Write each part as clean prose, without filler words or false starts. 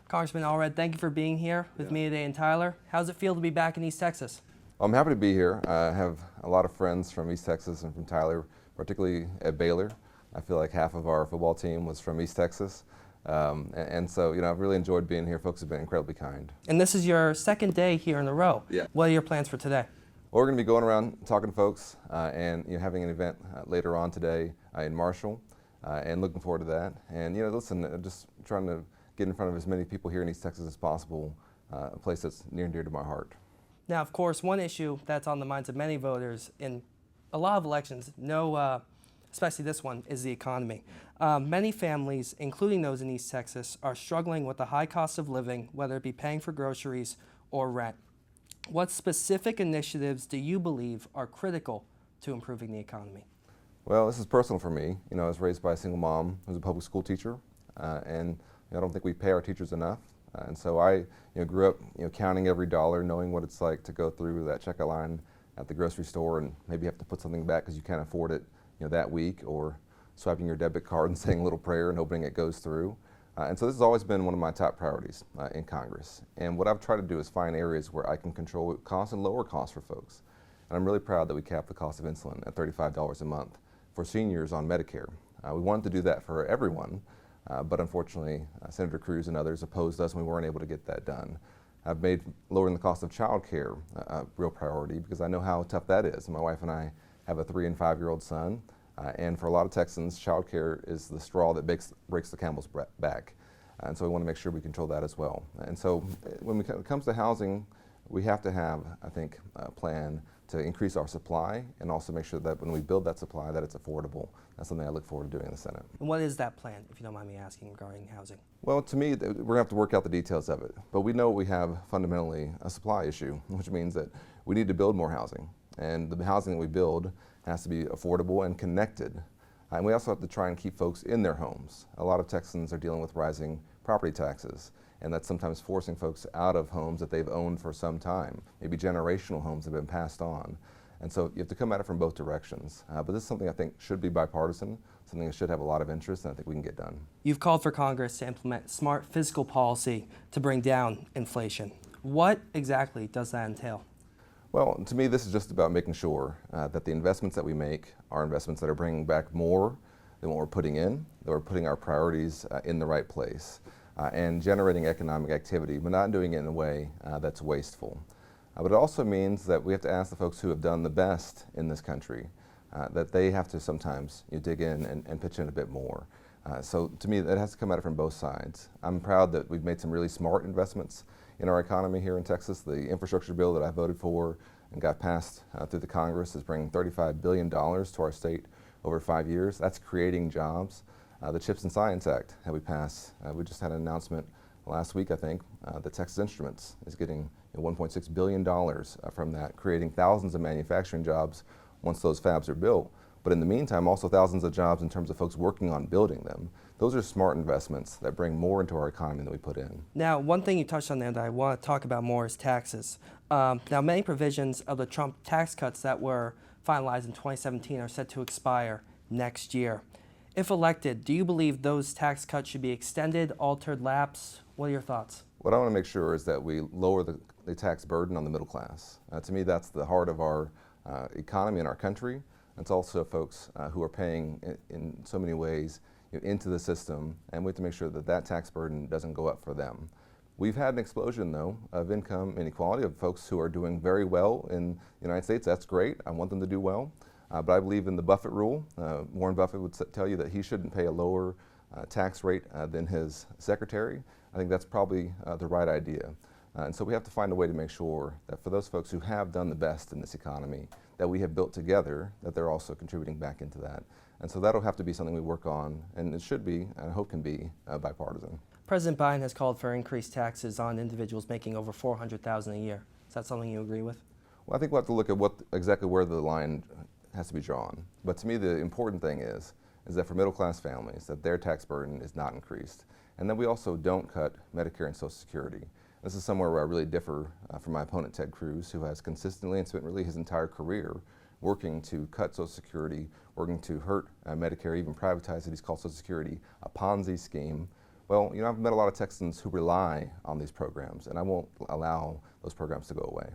Congressman Allred, thank you for being here with me today in Tyler. How does it feel to be back in East Texas? I'm happy to be here. I have a lot of friends from East Texas and from Tyler, particularly at Baylor. I feel like half of our football team was from East Texas. And so, I've really enjoyed being here. Folks have been incredibly kind. And this is your second day here in a row. Yeah. What are your plans for today? Well, we're going to be going around talking to folks and having an event later on today in Marshall, and looking forward to that. And listen, just trying to get in front of as many people here in East Texas as possible, a place that's near and dear to my heart. Now, of course, one issue that's on the minds of many voters in a lot of elections, especially this one, is the economy. Many families, including those in East Texas, are struggling with the high cost of living, whether it be paying for groceries or rent. What specific initiatives do you believe are critical to improving the economy? Well, this is personal for me. I was raised by a single mom who's a public school teacher, and I don't think we pay our teachers enough. And so I grew up counting every dollar, knowing what it's like to go through that checkout line at the grocery store and maybe have to put something back because you can't afford it that week, or swiping your debit card and saying a little prayer and hoping it goes through. And so this has always been one of my top priorities in Congress. And what I've tried to do is find areas where I can control costs and lower costs for folks. And I'm really proud that we capped the cost of insulin at $35 a month for seniors on Medicare. We wanted to do that for everyone, but unfortunately, Senator Cruz and others opposed us and we weren't able to get that done. I've made lowering the cost of child care a real priority because I know how tough that is. My wife and I have a 3- and 5-year-old son, and for a lot of Texans, child care is the straw that breaks the camel's back. And so we want to make sure we control that as well. And so when it comes to housing, we have to have, I think, a plan to increase our supply and also make sure that when we build that supply that it's affordable. That's something I look forward to doing in the Senate. And what is that plan, if you don't mind me asking, regarding housing? Well, to me, we're going to have to work out the details of it. But we know we have fundamentally a supply issue, which means that we need to build more housing. And the housing that we build has to be affordable and connected. And we also have to try and keep folks in their homes. A lot of Texans are dealing with rising property taxes, and that's sometimes forcing folks out of homes that they've owned for some time. Maybe generational homes have been passed on. And so you have to come at it from both directions. But this is something I think should be bipartisan, something that should have a lot of interest, and I think we can get done. You've called for Congress to implement smart fiscal policy to bring down inflation. What exactly does that entail? Well, to me, this is just about making sure that the investments that we make are investments that are bringing back more than what we're putting in, that we're putting our priorities in the right place, and generating economic activity, but not doing it in a way that's wasteful. But it also means that we have to ask the folks who have done the best in this country that they have to sometimes dig in and pitch in a bit more. So to me, that has to come at it from both sides. I'm proud that we've made some really smart investments in our economy here in Texas. The infrastructure bill that I voted for and got passed through the Congress is bringing $35 billion to our state over 5 years. That's creating jobs. The CHIPS and Science Act that we passed, we just had an announcement last week, I think, that Texas Instruments is getting $1.6 billion from that, creating thousands of manufacturing jobs once those fabs are built. But in the meantime, also thousands of jobs in terms of folks working on building them. Those are smart investments that bring more into our economy than we put in. Now, one thing you touched on there that I want to talk about more is taxes. Now, many provisions of the Trump tax cuts that were finalized in 2017 are set to expire next year. If elected, do you believe those tax cuts should be extended, altered, lapsed? What are your thoughts? What I want to make sure is that we lower the tax burden on the middle class. To me, that's the heart of our economy in our country. It's also folks who are paying in so many ways into the system, and we have to make sure that that tax burden doesn't go up for them. We've had an explosion, though, of income inequality, of folks who are doing very well in the United States. That's great. I want them to do well. But I believe in the Buffett rule. Warren Buffett would tell you that he shouldn't pay a lower tax rate than his secretary. I think that's probably the right idea. And so we have to find a way to make sure that for those folks who have done the best in this economy, that we have built together, that they're also contributing back into that. And so that'll have to be something we work on, and it should be, and I hope can be, bipartisan. President Biden has called for increased taxes on individuals making over $400,000 a year. Is that something you agree with? Well, I think we'll have to look at exactly where the line has to be drawn. But to me, the important thing is that for middle-class families, that their tax burden is not increased, and that we also don't cut Medicare and Social Security. This is somewhere where I really differ from my opponent, Ted Cruz, who has consistently and spent really his entire career working to cut Social Security, working to hurt Medicare, even privatize it. He's called Social Security a Ponzi scheme. Well, I've met a lot of Texans who rely on these programs, and I won't allow those programs to go away.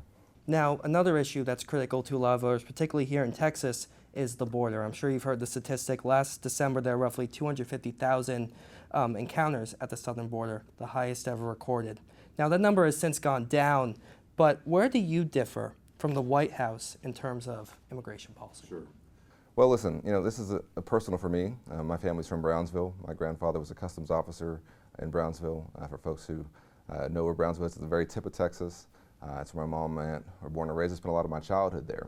Now, another issue that's critical to a lot of voters, particularly here in Texas, is the border. I'm sure you've heard the statistic. Last December, there were roughly 250,000 encounters at the southern border, the highest ever recorded. Now, that number has since gone down, but where do you differ from the White House in terms of immigration policy? Sure. Well, listen, this is a personal for me. My family's from Brownsville. My grandfather was a customs officer in Brownsville. For folks who know where Brownsville is, at the very tip of Texas. It's where my mom and aunt were born and raised. I spent a lot of my childhood there.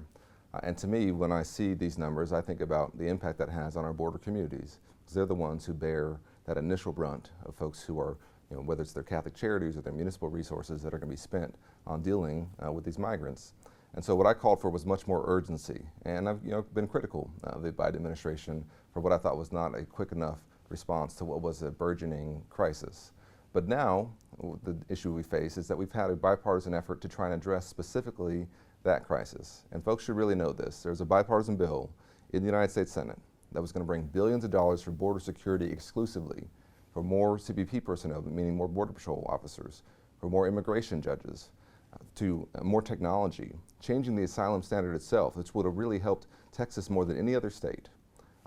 And to me, when I see these numbers, I think about the impact that has on our border communities, because they're the ones who bear that initial brunt of folks who are, whether it's their Catholic charities or their municipal resources that are going to be spent on dealing with these migrants. And so what I called for was much more urgency. And I've been critical of the Biden administration for what I thought was not a quick enough response to what was a burgeoning crisis. But now, the issue we face is that we've had a bipartisan effort to try and address specifically that crisis. And folks should really know this. There's a bipartisan bill in the United States Senate that was going to bring billions of dollars for border security exclusively, for more CBP personnel, meaning more Border Patrol officers, for more immigration judges, to more technology, changing the asylum standard itself, which would have really helped Texas more than any other state.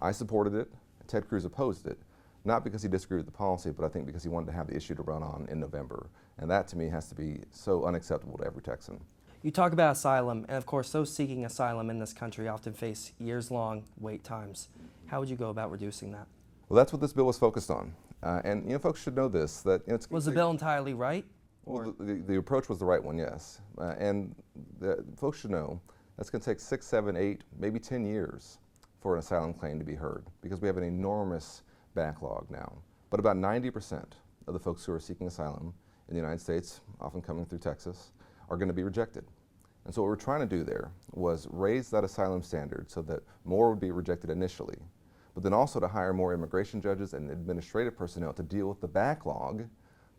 I supported it. Ted Cruz opposed it. Not because he disagreed with the policy, but I think because he wanted to have the issue to run on in November. And that, to me, has to be so unacceptable to every Texan. You talk about asylum, and of course, those seeking asylum in this country often face years-long wait times. How would you go about reducing that? Well, that's what this bill was focused on. And folks should know this, that was the bill entirely right? Well, the approach was the right one, yes. And folks should know that's going to take 6, 7, 8, maybe 10 years for an asylum claim to be heard, because we have an enormous backlog now. But about 90% of the folks who are seeking asylum in the United States, often coming through Texas, are going to be rejected. And so what we're trying to do there was raise that asylum standard so that more would be rejected initially, but then also to hire more immigration judges and administrative personnel to deal with the backlog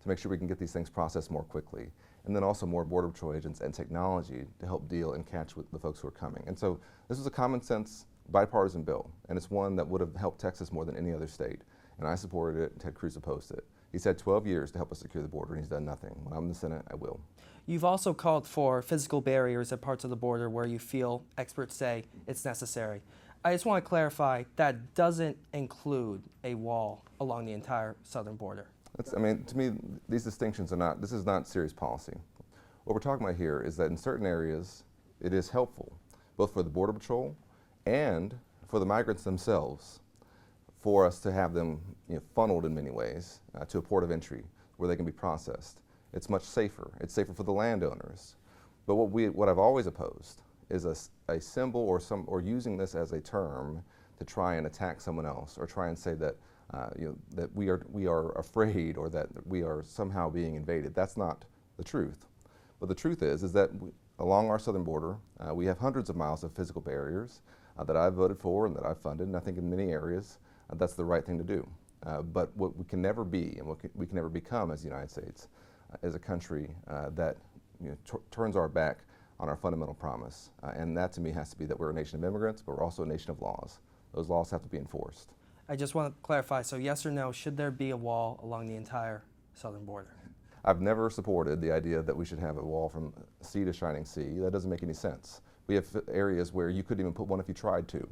to make sure we can get these things processed more quickly. And then also more Border Patrol agents and technology to help deal and catch with the folks who are coming. And so this was a common sense bipartisan bill, and it's one that would have helped Texas more than any other state. And I supported it, and Ted Cruz opposed it. He said 12 years to help us secure the border, and he's done nothing. When I'm in the Senate, I will. You've also called for physical barriers at parts of the border where you feel experts say it's necessary. I just want to clarify that doesn't include a wall along the entire southern border. To me, these distinctions are not, this is not serious policy. What we're talking about here is that in certain areas, it is helpful, both for the Border Patrol and for the migrants themselves, for us to have them funneled in many ways to a port of entry where they can be processed. It's much safer. It's safer for the landowners. But what I've always opposed is a symbol or using this as a term to try and attack someone else or try and say that that we are afraid or that we are somehow being invaded. That's not the truth. But the truth is that along our southern border, we have hundreds of miles of physical barriers that I've voted for and that I've funded, and I think in many areas that's the right thing to do. But what we can never be and what we can never become as the United States is a country that turns our back on our fundamental promise. And that to me has to be that we're a nation of immigrants, but we're also a nation of laws. Those laws have to be enforced. I just want to clarify, so yes or no, should there be a wall along the entire southern border? I've never supported the idea that we should have a wall from sea to shining sea. That doesn't make any sense. We have areas where you couldn't even put one if you tried to.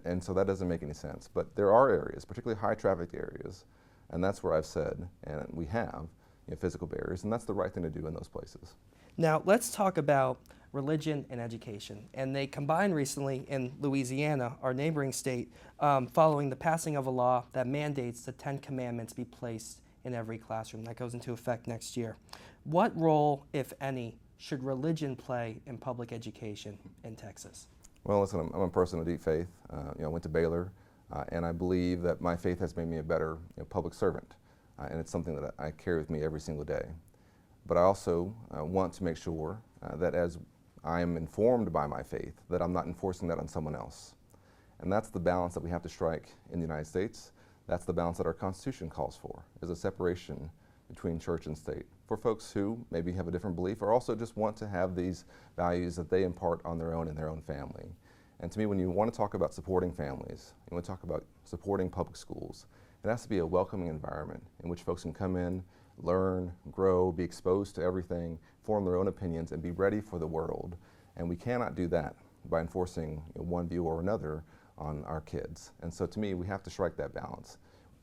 And so that doesn't make any sense. But there are areas, particularly high traffic areas, and that's where I've said, and we have, physical barriers, and that's the right thing to do in those places. Now, let's talk about religion and education. And they combined recently in Louisiana, our neighboring state, following the passing of a law that mandates the 10 Commandments be placed in every classroom. That goes into effect next year. What role, if any, should religion play in public education in Texas? Well, listen, I'm a person of deep faith. I went to Baylor, and I believe that my faith has made me a better public servant. And it's something that I carry with me every single day. But I also want to make sure that as I am informed by my faith, that I'm not enforcing that on someone else. And that's the balance that we have to strike in the United States. That's the balance that our Constitution calls for, is a separation between church and state for folks who maybe have a different belief or also just want to have these values that they impart on their own in their own family. And to me, when you want to talk about supporting families, you want to talk about supporting public schools, It has to be a welcoming environment in which folks can come in, learn, grow, be exposed to everything, form their own opinions, and be ready for the world. And we cannot do that by enforcing one view or another on our kids. And so to me, we have to strike that balance.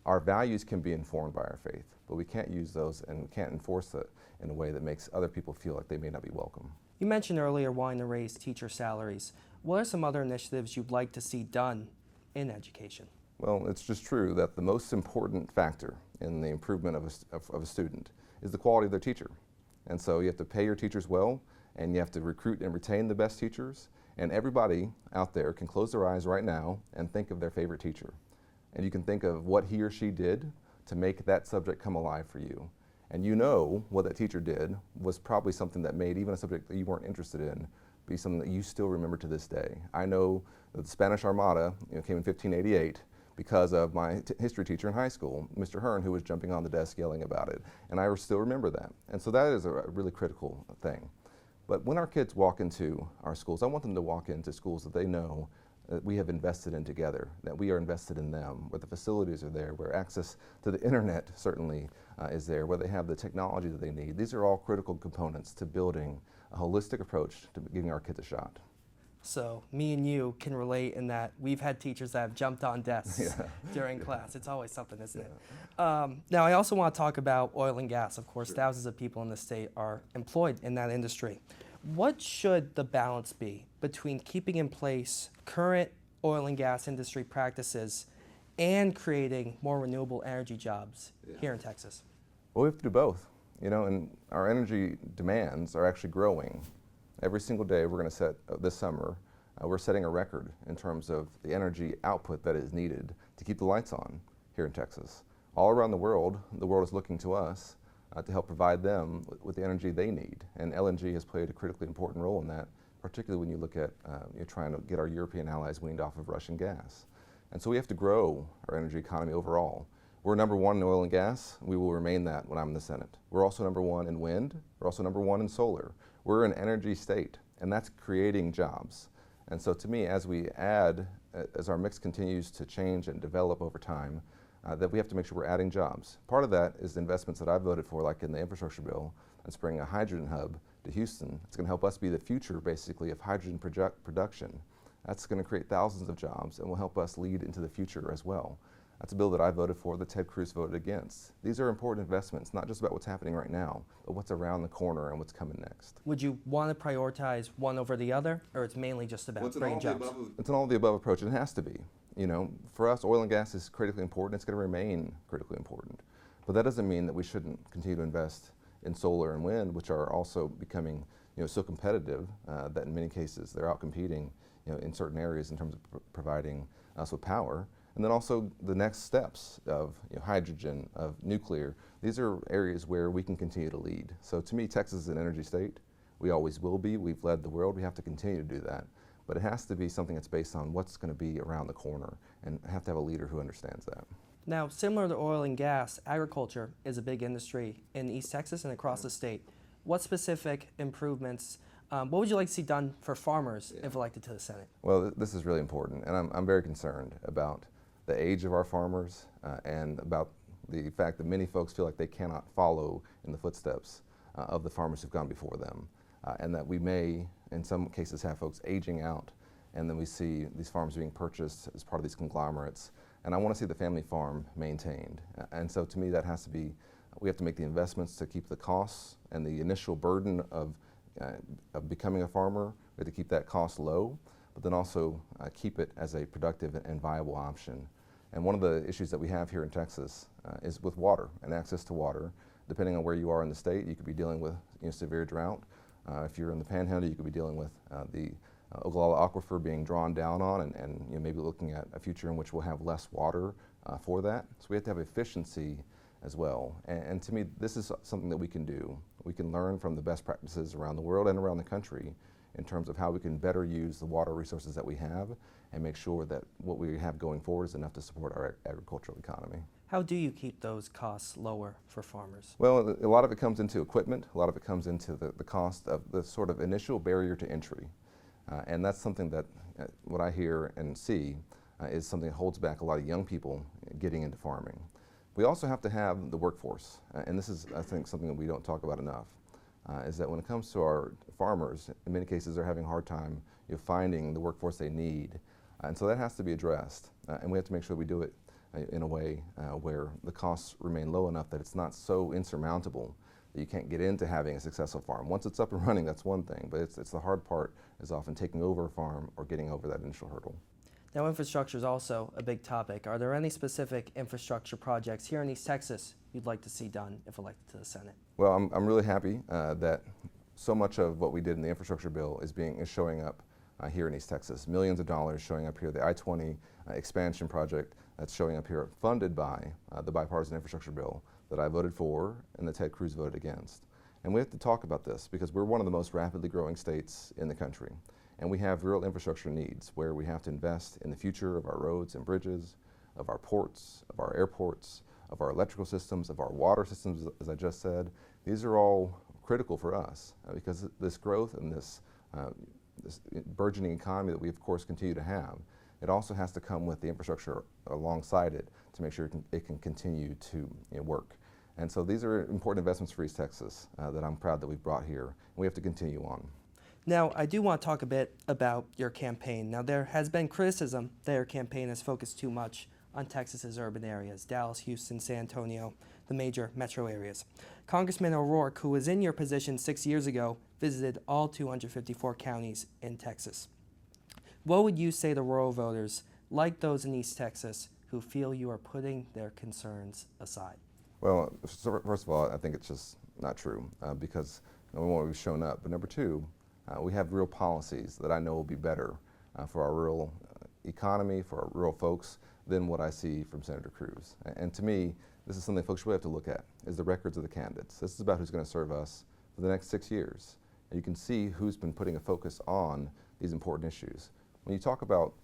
Our values can be informed by our faith, but we can't use those and we can't enforce it in a way that makes other people feel like they may not be welcome. You mentioned earlier wanting to raise teacher salaries. What are some other initiatives you'd like to see done in education? Well, it's just true that the most important factor in the improvement of a student is the quality of their teacher. And so you have to pay your teachers well, and you have to recruit and retain the best teachers. And everybody out there can close their eyes right now and think of their favorite teacher. And you can think of what he or she did to make that subject come alive for you. And you know what that teacher did was probably something that made even a subject that you weren't interested in be something that you still remember to this day. I know that the Spanish Armada came in 1588 because of my history teacher in high school, Mr. Hearn, who was jumping on the desk yelling about it. And I still remember that. And so that is a really critical thing. But when our kids walk into our schools, I want them to walk into schools that they know that we have invested in together, that we are invested in them, where the facilities are there, where access to the internet certainly is there, where they have the technology that they need. These are all critical components to building a holistic approach to giving our kids a shot. So me and you can relate in that we've had teachers that have jumped on desks during class. It's always something, isn't it? Now, I also want to talk about oil and gas. Of course, thousands of people in the state are employed in that industry. What should the balance be between keeping in place current oil and gas industry practices and creating more renewable energy jobs here in Texas? Well, we have to do both, and our energy demands are actually growing. Every single day we're going to set, this summer, we're setting a record in terms of the energy output that is needed to keep the lights on here in Texas. All around the world is looking to us to help provide them with the energy they need. And LNG has played a critically important role in that, particularly when you look at trying to get our European allies weaned off of Russian gas. And so we have to grow our energy economy overall. We're number one in oil and gas. We will remain that when I'm in the Senate. We're also number one in wind. We're also number one in solar. We're an energy state, and that's creating jobs. And so to me, as we add, as our mix continues to change and develop over time, that we have to make sure we're adding jobs. Part of that is the investments that I voted for, like in the infrastructure bill, that's bringing a hydrogen hub to Houston. It's going to help us be the future, basically, of hydrogen production. That's going to create thousands of jobs and will help us lead into the future as well. That's a bill that I voted for, that Ted Cruz voted against. These are important investments, not just about what's happening right now, but what's around the corner and what's coming next. Would you want to prioritize one over the other, or it's mainly just about bringing jobs? It's an all-of-the-above approach, and it has to be. For us, oil and gas is critically important. It's going to remain critically important. But that doesn't mean that we shouldn't continue to invest in solar and wind, which are also becoming so competitive that in many cases they're outcompeting in certain areas in terms of providing us with power. And then also the next steps of hydrogen, of nuclear. These are areas where we can continue to lead. So to me, Texas is an energy state. We always will be. We've led the world. We have to continue to do that. But it has to be something that's based on what's going to be around the corner, and have to have a leader who understands that. Now, similar to oil and gas, agriculture is a big industry in East Texas and across the state. What specific improvements, what would you like to see done for farmers if elected to the Senate? Well, this is really important, and I'm very concerned about the age of our farmers and about the fact that many folks feel like they cannot follow in the footsteps of the farmers who've gone before them, and that we may, in some cases, have folks aging out, and then we see these farms being purchased as part of these conglomerates. And I want to see the family farm maintained. And so to me, that has to be, we have to make the investments to keep the costs and the initial burden of becoming a farmer, we have to keep that cost low, but then also keep it as a productive and viable option. And one of the issues that we have here in Texas is with water and access to water. Depending on where you are in the state, you could be dealing with severe drought. If you're in the Panhandle, you could be dealing with the Ogallala Aquifer being drawn down on, and maybe looking at a future in which we'll have less water for that. So we have to have efficiency as well. And to me, this is something that we can do. We can learn from the best practices around the world and around the country in terms of how we can better use the water resources that we have and make sure that what we have going forward is enough to support our agricultural economy. How do you keep those costs lower for farmers? Well, a lot of it comes into equipment. A lot of it comes into the cost of the sort of initial barrier to entry. And that's something that what I hear and see is something that holds back a lot of young people getting into farming. We also have to have the workforce, and this is, I think, something that we don't talk about enough, is that when it comes to our farmers, in many cases they're having a hard time finding the workforce they need, and so that has to be addressed, and we have to make sure we do it in a way where the costs remain low enough that it's not so insurmountable that you can't get into having a successful farm. Once it's up and running, that's one thing, but it's the hard part is often taking over a farm or getting over that initial hurdle. Now, infrastructure is also a big topic. Are there any specific infrastructure projects here in East Texas you'd like to see done if elected to the Senate? Well, I'm really happy that so much of what we did in the infrastructure bill is showing up here in East Texas. Millions of dollars showing up here. The I-20 expansion project that's showing up here, funded by the bipartisan infrastructure bill that I voted for and that Ted Cruz voted against. And we have to talk about this because we're one of the most rapidly growing states in the country. And we have real infrastructure needs where we have to invest in the future of our roads and bridges, of our ports, of our airports, of our electrical systems, of our water systems, as I just said. These are all critical for us because this growth and this burgeoning economy that we, of course, continue to have, it also has to come with the infrastructure alongside it to make sure it can continue to work. And so these are important investments for East Texas that I'm proud that we've brought here, and we have to continue on. Now, I do want to talk a bit about your campaign. Now, there has been criticism that your campaign has focused too much on Texas's urban areas, Dallas, Houston, San Antonio, the major metro areas. Congressman O'Rourke, who was in your position 6 years ago, visited all 254 counties in Texas. What would you say to rural voters, like those in East Texas, who feel you are putting their concerns aside? Well, first of all, I think it's just not true because number one, we've shown up, but number two, we have real policies that I know will be better for our rural economy, for our rural folks, than what I see from Senator Cruz. And to me, this is something folks really have to look at, is the records of the candidates. This is about who's going to serve us for the next 6 years. And you can see who's been putting a focus on these important issues. When you talk about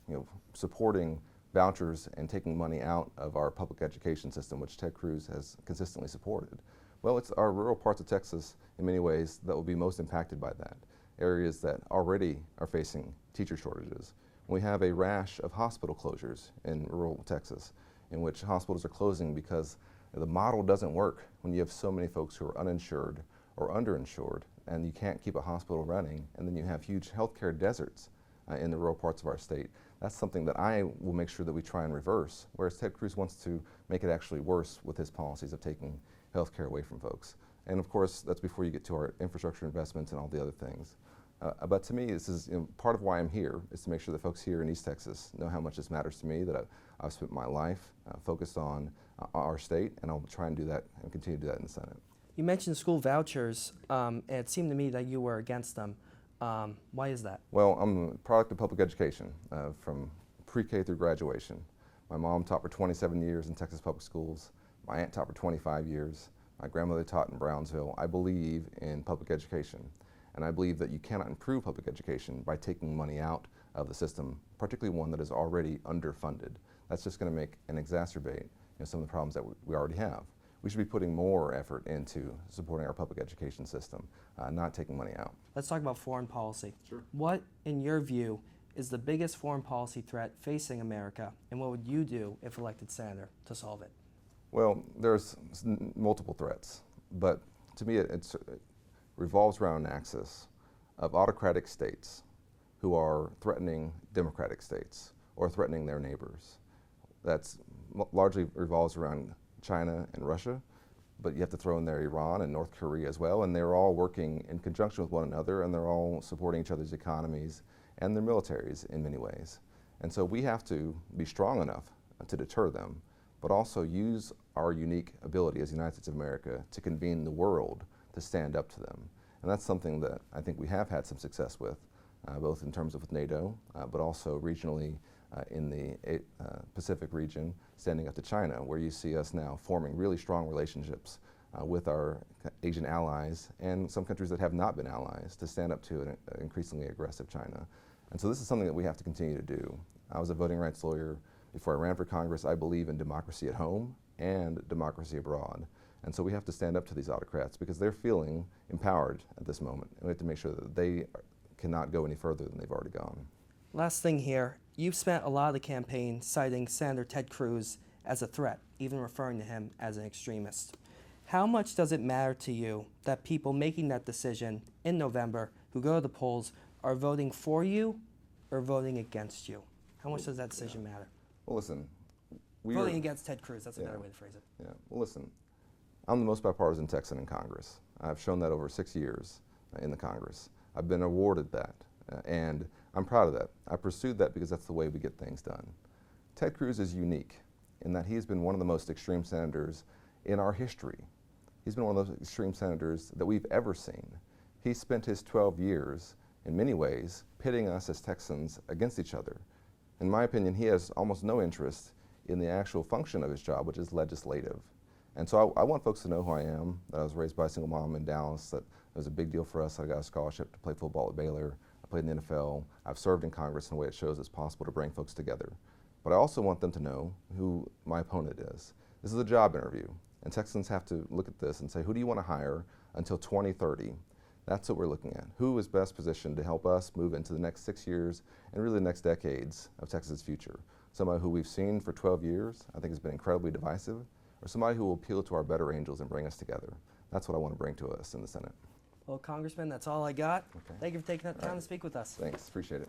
supporting vouchers and taking money out of our public education system, which Ted Cruz has consistently supported, well, it's our rural parts of Texas in many ways that will be most impacted by that. Areas that already are facing teacher shortages. We have a rash of hospital closures in rural Texas, in which hospitals are closing because the model doesn't work when you have so many folks who are uninsured or underinsured, and you can't keep a hospital running, and then you have huge healthcare deserts in the rural parts of our state. That's something that I will make sure that we try and reverse, whereas Ted Cruz wants to make it actually worse with his policies of taking healthcare away from folks. And of course, that's before you get to our infrastructure investments and all the other things. But to me, this is part of why I'm here, is to make sure that folks here in East Texas know how much this matters to me, that I've spent my life focused on our state, and I'll try and do that and continue to do that in the Senate. You mentioned school vouchers, and it seemed to me that you were against them. Why is that? Well, I'm a product of public education from pre-K through graduation. My mom taught for 27 years in Texas public schools. My aunt taught for 25 years. My grandmother taught in Brownsville. I believe in public education. And I believe that you cannot improve public education by taking money out of the system, particularly one that is already underfunded. That's just going to make and exacerbate some of the problems that we already have. We should be putting more effort into supporting our public education system, not taking money out. Let's talk about foreign policy. Sure. What, in your view, is the biggest foreign policy threat facing America, and what would you do if elected senator to solve it? Well, there's multiple threats, but to me it revolves around an axis of autocratic states who are threatening democratic states or threatening their neighbors. That's largely revolves around China and Russia, but you have to throw in there Iran and North Korea as well, and they're all working in conjunction with one another, and they're all supporting each other's economies and their militaries in many ways. And so we have to be strong enough to deter them, but also use our unique ability as the United States of America to convene the world to stand up to them. And that's something that I think we have had some success with, both in terms of with NATO, but also regionally in the Pacific region, standing up to China, where you see us now forming really strong relationships with our Asian allies and some countries that have not been allies to stand up to an increasingly aggressive China. And so this is something that we have to continue to do. I was a voting rights lawyer before I ran for Congress. I believe in democracy at home and democracy abroad. And so we have to stand up to these autocrats because they're feeling empowered at this moment. And we have to make sure that they cannot go any further than they've already gone. Last thing here, you've spent a lot of the campaign citing Senator Ted Cruz as a threat, even referring to him as an extremist. How much does it matter to you that people making that decision in November who go to the polls are voting for you or voting against you? How much does that decision matter? Well, listen, Voting against Ted Cruz, that's a better way to phrase it. Yeah, well, listen, I'm the most bipartisan Texan in Congress. I've shown that over 6 years in the Congress. I've been awarded that, and I'm proud of that. I pursued that because that's the way we get things done. Ted Cruz is unique in that he's been one of the most extreme senators in our history. He's been one of those extreme senators that we've ever seen. He spent his 12 years, in many ways, pitting us as Texans against each other. In my opinion, he has almost no interest in the actual function of his job, which is legislative. And so I want folks to know who I am, that I was raised by a single mom in Dallas, that it was a big deal for us. I got a scholarship to play football at Baylor. I played in the NFL. I've served in Congress in a way that shows it's possible to bring folks together. But I also want them to know who my opponent is. This is a job interview, and Texans have to look at this and say, who do you want to hire until 2030? That's what we're looking at. Who is best positioned to help us move into the next 6 years and really the next decades of Texas' future? Somebody who we've seen for 12 years, I think has been incredibly divisive, or somebody who will appeal to our better angels and bring us together. That's what I want to bring to us in the Senate. Well, Congressman, that's all I got. Okay. Thank you for taking that time to speak with us. Thanks, appreciate it.